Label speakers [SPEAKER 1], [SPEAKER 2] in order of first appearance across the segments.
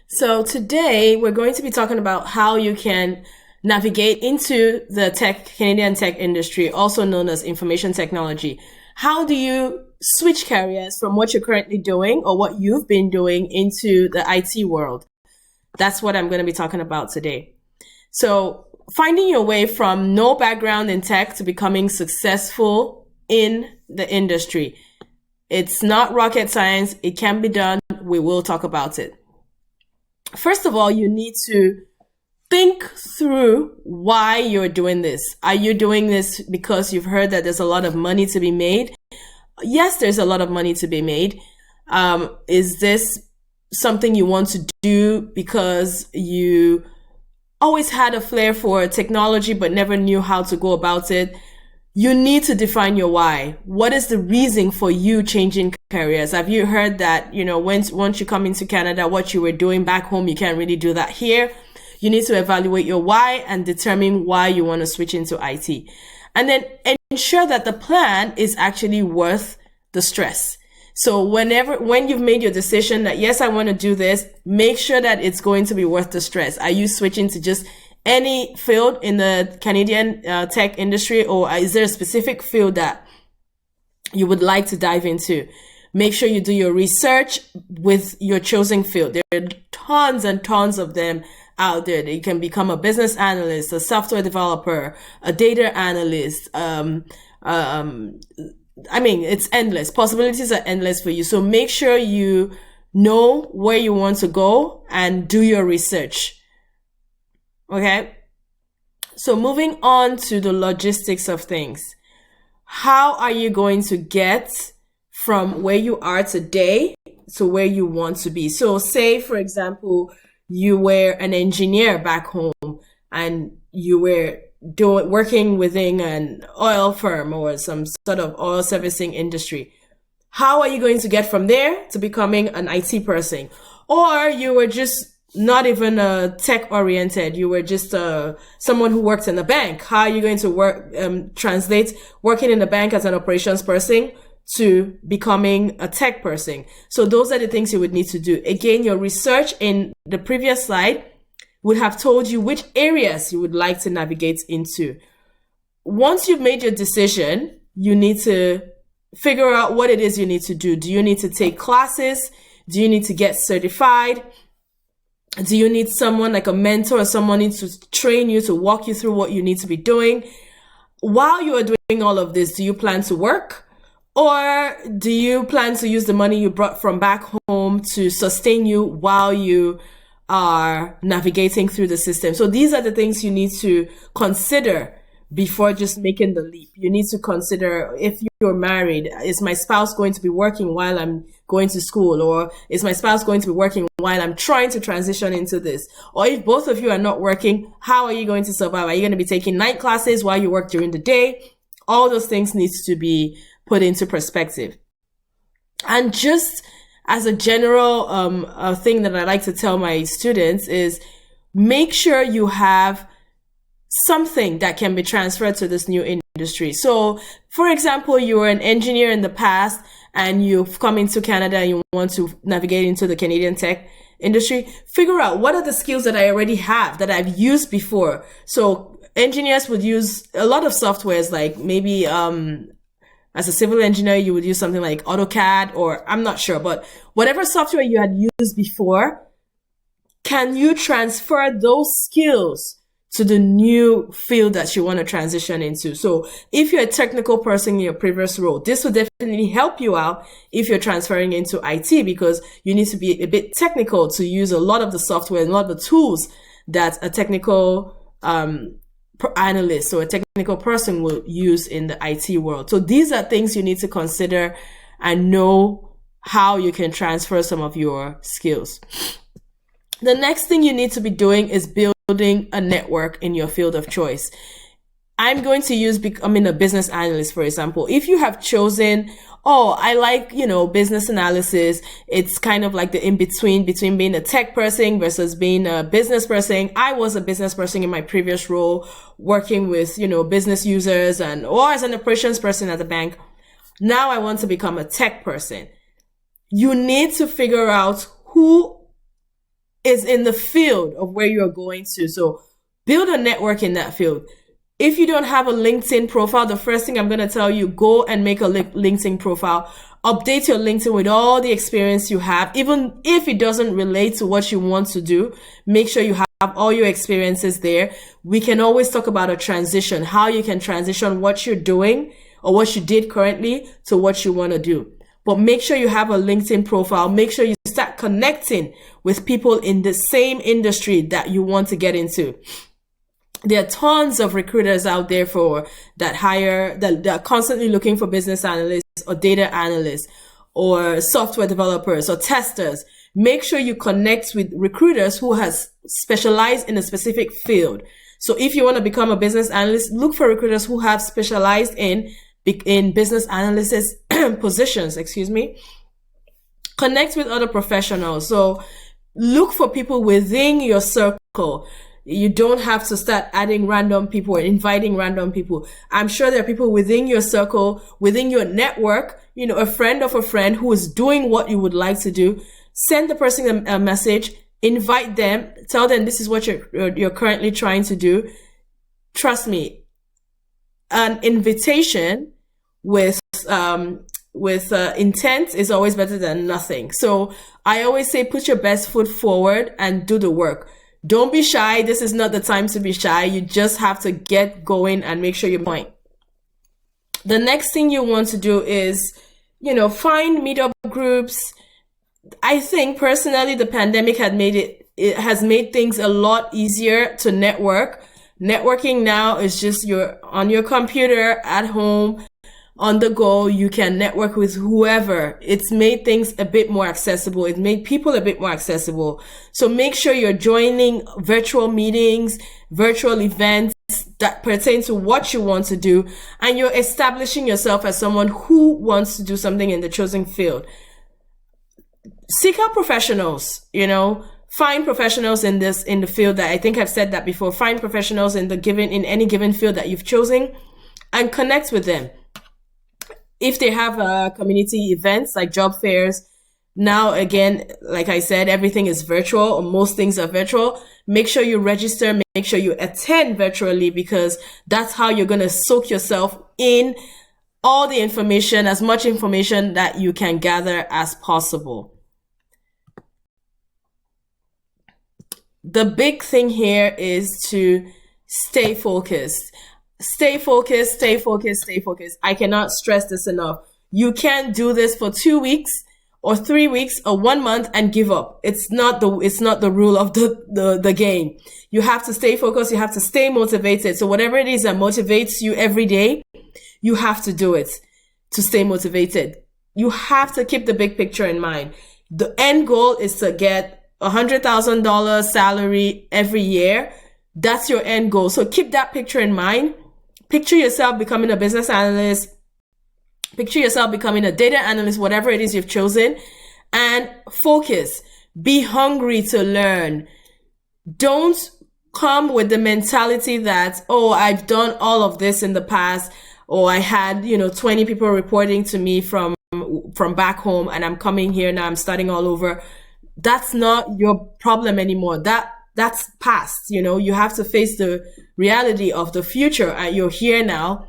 [SPEAKER 1] So today we're going to be talking about how you can navigate into the Canadian tech industry, also known as information technology. How do you switch careers from what you're currently doing or what you've been doing into the IT world? That's what I'm going to be talking about today. So finding your way from no background in tech to becoming successful in the industry. It's not rocket science. It can be done. We will talk about it. First of all, you need to think through why you're doing this. Are you doing this because you've heard that there's a lot of money to be made? Yes, there's a lot of money to be made. Is this something you want to do because you always had a flair for technology but never knew how to go about it? You need to define your why. What is the reason for you changing careers? Have you heard that, once you come into Canada, what you were doing back home, you can't really do that here? You need to evaluate your why and determine why you want to switch into IT. And then ensure that the plan is actually worth the stress. So when you've made your decision that, yes, I want to do this, make sure that it's going to be worth the stress. Are you switching to just any field in the Canadian tech industry, or is there a specific field that you would like to dive into? Make sure you do your research with your chosen field. There are tons and tons of them out there. You can become a business analyst, a software developer, a data analyst. It's endless. Possibilities are endless for you. So make sure you know where you want to go and do your research. Okay. So moving on to the logistics of things. How are you going to get from where you are today to where you want to be? So say, for example, you were an engineer back home and you were working within an oil firm or some sort of oil servicing industry. How are you going to get from there to becoming an IT person? Or you were just not even tech oriented. You were just someone who worked in a bank. How are you going to translate working in the bank as an operations person to becoming a tech person? So those are the things you would need to do. Again, your research in the previous slide would have told you which areas you would like to navigate into. Once you've made your decision, you need to figure out what it is you need to do. Do you need to take classes? Do you need to get certified? Do you need someone like a mentor or someone needs to train you to walk you through what you need to be doing? While you are doing all of this, do you plan to work? Or do you plan to use the money you brought from back home to sustain you while you are navigating through the system? So these are the things you need to consider before just making the leap. You need to consider, if you're married, is my spouse going to be working while I'm going to school? Or is my spouse going to be working while I'm trying to transition into this? Or if both of you are not working, how are you going to survive? Are you going to be taking night classes while you work during the day? All those things needs to be put into perspective. And just as a general thing that I like to tell my students is make sure you have something that can be transferred to this new industry. So, for example, you were an engineer in the past and you've come into Canada and you want to navigate into the Canadian tech industry. Figure out what are the skills that I already have that I've used before. So engineers would use a lot of softwares, like maybe as a civil engineer, you would use something like AutoCAD, or I'm not sure, but whatever software you had used before, can you transfer those skills to the new field that you want to transition into? So if you're a technical person in your previous role, this will definitely help you out if you're transferring into IT, because you need to be a bit technical to use a lot of the software and a lot of the tools that a technical analyst or a technical person will use in the IT world. So these are things you need to consider and know how you can transfer some of your skills. The next thing you need to be doing is building a network in your field of choice. I'm going to use becoming a business analyst, for example. If you have chosen, I like, business analysis, it's kind of like the in-between between being a tech person versus being a business person. I was a business person in my previous role, working with, business users or as an operations person at the bank. Now I want to become a tech person. You need to figure out who is in the field of where you're going to. So build a network in that field. If you don't have a LinkedIn profile, the first thing I'm going to tell you, go and make a LinkedIn profile. Update your LinkedIn with all the experience you have. Even if it doesn't relate to what you want to do, make sure you have all your experiences there. We can always talk about a transition, how you can transition what you're doing or what you did currently to what you want to do. But make sure you have a LinkedIn profile. Make sure you start connecting with people in the same industry that you want to get into. There are tons of recruiters out there that are constantly looking for business analysts or data analysts or software developers or testers. Make sure you connect with recruiters who has specialized in a specific field. So if you want to become a business analyst, look for recruiters who have specialized in business analysis positions, Connect with other professionals. So look for people within your circle. You don't have to start adding random people or inviting random people. I'm sure there are people within your circle, within your network, a friend of a friend who is doing what you would like to do. Send the person a message, invite them, tell them this is what you're currently trying to do. Trust me, an invitation with intent is always better than nothing. So I always say, put your best foot forward and do the work. Don't be shy. This is not the time to be shy. You just have to get going and make sure you point. The next thing you want to do is, find meetup groups. I think personally, the pandemic it has made things a lot easier to network. Networking now is just you're on your computer at home, on the go. You can network with whoever. It's made things a bit more accessible. It made people a bit more accessible. So make sure you're joining virtual meetings, virtual events that pertain to what you want to do, and you're establishing yourself as someone who wants to do something in the chosen field. Seek out professionals, find professionals in the field that I think I've said that before. Find professionals in any given field that you've chosen and connect with them. If they have community events like job fairs, now again, like I said, everything is virtual or most things are virtual. Make sure you register, make sure you attend virtually, because that's how you're going to soak yourself in all the information, as much information that you can gather as possible. The big thing here is to stay focused. Stay focused, stay focused, stay focused. I cannot stress this enough. You can't do this for 2 weeks or 3 weeks or 1 month and give up. It's not the rule of the game. You have to stay focused. You have to stay motivated. So whatever it is that motivates you every day, you have to do it to stay motivated. You have to keep the big picture in mind. The end goal is to get $100,000 salary every year. That's your end goal. So keep that picture in mind. Picture yourself becoming a business analyst. Picture yourself becoming a data analyst, whatever it is you've chosen, and focus. Be hungry to learn. Don't come with the mentality that, I've done all of this in the past, or I had, 20 people reporting to me from back home and I'm coming here now, I'm starting all over. That's not your problem anymore. That's past. You have to face the reality of the future, and you're here now.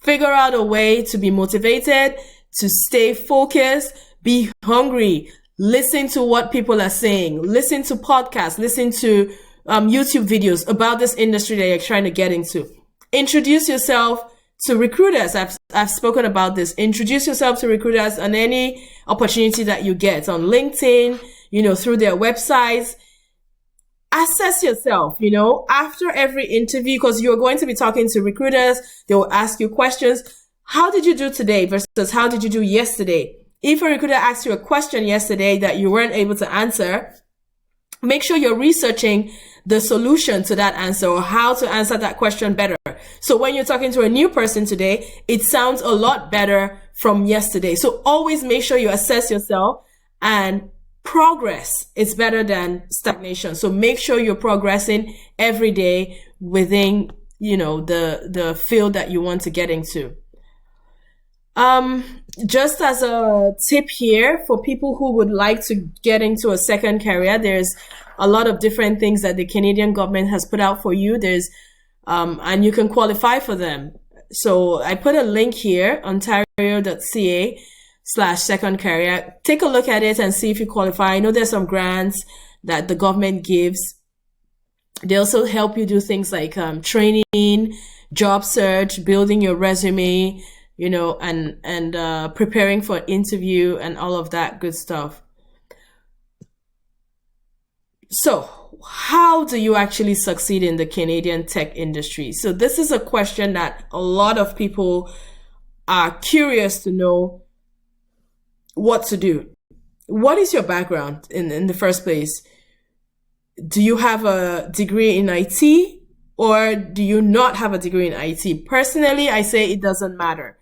[SPEAKER 1] Figure out a way to be motivated, to stay focused, be hungry, listen to what people are saying, listen to podcasts, listen to YouTube videos about this industry that you're trying to get into. Introduce yourself to recruiters. I've spoken about this. Introduce yourself to recruiters on any opportunity that you get on LinkedIn, through their websites. Assess yourself, after every interview, because you're going to be talking to recruiters. They will ask you questions. How did you do today versus how did you do yesterday? If a recruiter asked you a question yesterday that you weren't able to answer, make sure you're researching the solution to that answer or how to answer that question better. So when you're talking to a new person today, it sounds a lot better from yesterday. So always make sure you assess yourself, and progress is better than stagnation. So make sure you're progressing every day within, the field that you want to get into. Um, just as a tip here for people who would like to get into a second career, there's a lot of different things that the Canadian government has put out for you. And you can qualify for them. So I put a link here, ontario.ca/second career. Take a look at it and see if you qualify. I know there's some grants that the government gives. They also help you do things like training, job search, building your resume, and preparing for an interview and all of that good stuff. So, how do you actually succeed in the Canadian tech industry? So this is a question that a lot of people are curious to know what to do. What is your background in the first place? Do you have a degree in IT or do you not have a degree in IT? Personally, I say it doesn't matter.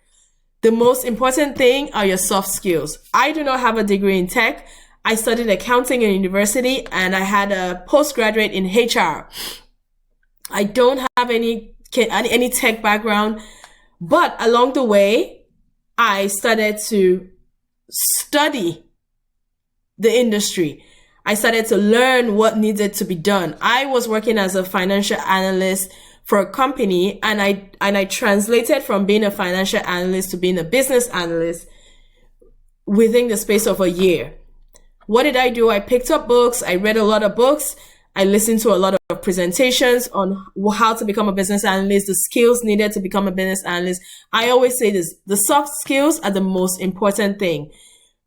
[SPEAKER 1] The most important thing are your soft skills. I do not have a degree in tech. I studied accounting in university and I had a postgraduate in HR. I don't have any tech background, but along the way, I started to study the industry. I started to learn what needed to be done. I was working as a financial analyst for a company and I translated from being a financial analyst to being a business analyst within the space of a year. What did I do? I picked up books. I read a lot of books. I listened to a lot of presentations on how to become a business analyst, the skills needed to become a business analyst. I always say this, the soft skills are the most important thing.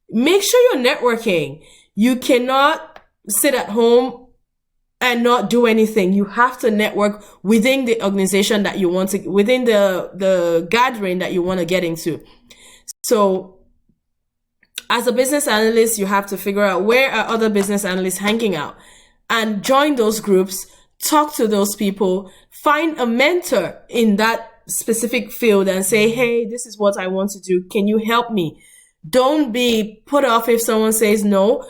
[SPEAKER 1] Make sure you're networking. You cannot sit at home and not do anything. You have to network within the organization that you want to, within the gathering that you want to get into. So, as a business analyst, you have to figure out where are other business analysts hanging out and join those groups, talk to those people, find a mentor in that specific field and say, hey, this is what I want to do. Can you help me? Don't be put off if someone says no.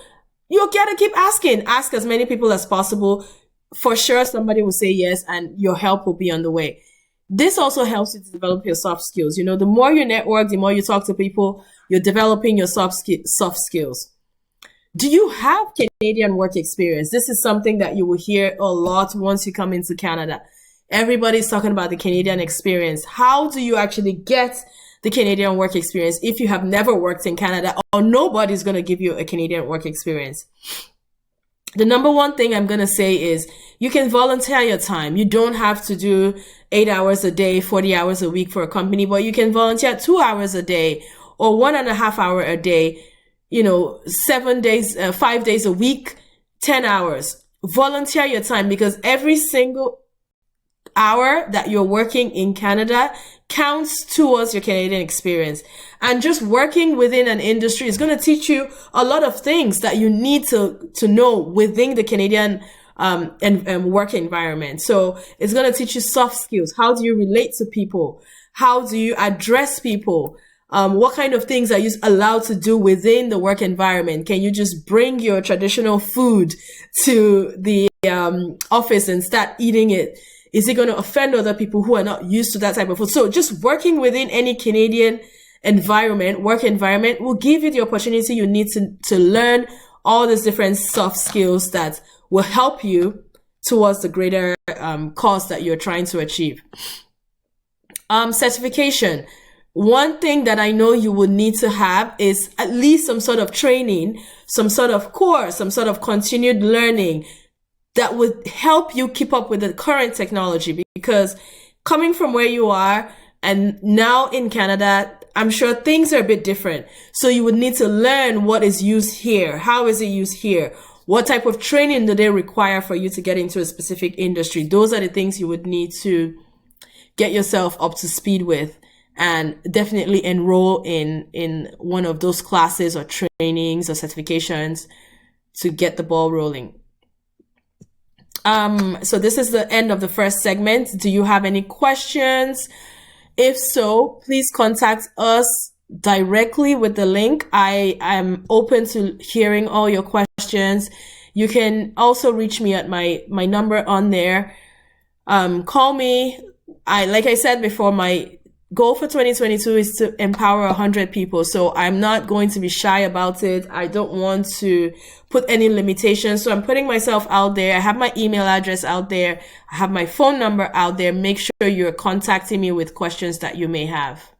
[SPEAKER 1] You gotta keep asking. Ask as many people as possible. For sure, somebody will say yes and your help will be on the way. This also helps you to develop your soft skills. The more you network, the more you talk to people, you're developing your soft skills. Do you have Canadian work experience? This is something that you will hear a lot once you come into Canada. Everybody's talking about the Canadian experience. How do you actually get the Canadian work experience if you have never worked in Canada or nobody's going to give you a Canadian work experience? The number one thing I'm going to say is you can volunteer your time. You don't have to do 8 hours a day, 40 hours a week for a company, but you can volunteer 2 hours a day or 1.5 hours a day, 7 days, 5 days a week, 10 hours. Volunteer your time because every single hour that you're working in Canada counts towards your Canadian experience. And just working within an industry is going to teach you a lot of things that you need to know within the Canadian and work environment. So it's going to teach you soft skills. How do you relate to people? How do you address people? What kind of things are you allowed to do within the work environment? Can you just bring your traditional food to the office and start eating it? Is it going to offend other people who are not used to that type of food? So just working within any Canadian work environment will give you the opportunity you need to learn all these different soft skills that will help you towards the greater cause that you're trying to achieve. Certification. One thing that I know you would need to have is at least some sort of training, some sort of course, some sort of continued learning that would help you keep up with the current technology, because coming from where you are and now in Canada, I'm sure things are a bit different. So you would need to learn what is used here. How is it used here? What type of training do they require for you to get into a specific industry? Those are the things you would need to get yourself up to speed with, and definitely enroll in one of those classes or trainings or certifications to get the ball rolling. So this is the end of the first segment. Do you have any questions? If so, please contact us directly with the link. I am open to hearing all your questions. You can also reach me at my number on there. Call me. Like I said before, my goal for 2022 is to empower 100 people. So I'm not going to be shy about it. I don't want to put any limitations. So I'm putting myself out there. I have my email address out there. I have my phone number out there. Make sure you're contacting me with questions that you may have.